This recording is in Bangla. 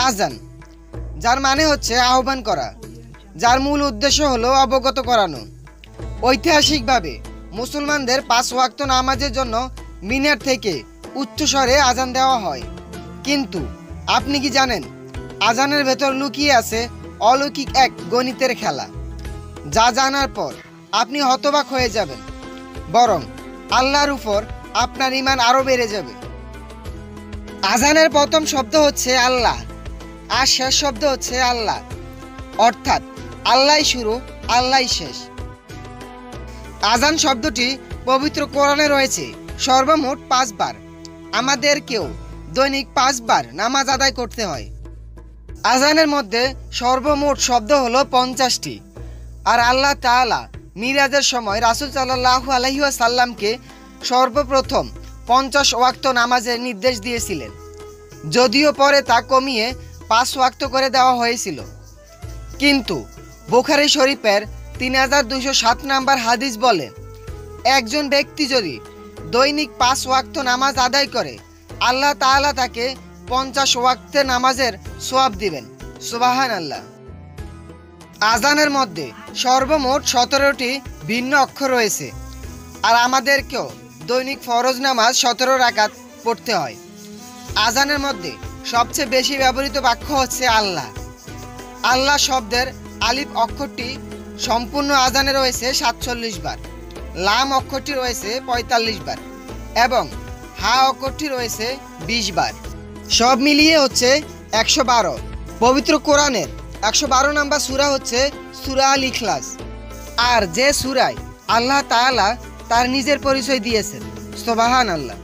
আজান, যার মানে হচ্ছে আহ্বান করা, যার মূল উদ্দেশ্য হলো অবগত করানো। ঐতিহাসিকভাবে মুসলমানদের 5 ওয়াক্ত নামাজের জন্য মিনার থেকে উচ্চস্বরে আজান দেওয়া হয়। কিন্তু আপনি কি জানেন, আজানের ভেতর লুকিয়ে আছে অলৌকিক এক গণিতের খেলা, যা জানার পর আপনি হতবাক হয়ে যাবেন, বরং আল্লাহর উপর আপনার ঈমান আরও বেড়ে যাবে। আজানের প্রথম শব্দ হচ্ছে আল্লাহ, আর শেষ শব্দ হচ্ছে আল্লাহ, অর্থাৎ আল্লাহই শুরু, আল্লাহই শেষ। আজান শব্দটি পবিত্র কোরআনে রয়েছে সর্বমোট 5 বার। আমাদেরকেও দৈনিক 5 বার নামাজ আদায় করতে হয়। আজানের মধ্যে সর্বমোট শব্দ হলো 50টি। আর আল্লাহ তাআলা মিরাজের সময় রাসূল সাল্লাল্লাহু আলাইহি ওয়াসাল্লামকে সর্বপ্রথম 50 ওয়াক্ত নামাজের নির্দেশ দিয়েছিলেন, যদিও পরে তা কমিয়ে 5 ওয়াক্ত করে দেওয়া হয়েছিল। কিন্তু বুখারী শরীফের 3207 নম্বর হাদিস বলে, একজন ব্যক্তি যদি দৈনিক 5 ওয়াক্ত নামাজ আদায় করে, আল্লাহ তাআলা তাকে 50 ওয়াক্তের নামাজের সওয়াব দিবেন। সুবহানাল্লাহ। আজানের মধ্যে সর্বমোট 17টি ভিন্ন অক্ষর রয়েছে, আর আমাদেরকেও দৈনিক ফরজ নামাজ 17 রাকাত পড়তে হয়। আজানের মধ্যে সবচেয়ে বেশি ব্যবহৃত বাক্য হচ্ছে আল্লাহ। আল্লাহ শব্দের আলিফ অক্ষরটি সম্পূর্ণ আজানে রয়েছে 47 বার, লাম অক্ষরটি রয়েছে 45 বার এবং হা অক্ষরটি রয়েছে 20 বার। সব মিলিয়ে হচ্ছে 112। পবিত্র কোরআনের 112 নম্বর সূরা হচ্ছে সূরা আল ইখলাস, আর যে সূরায় আল্লাহ তাআলা তার নিজের পরিচয় দিয়েছেন। সুবহানাল্লাহ।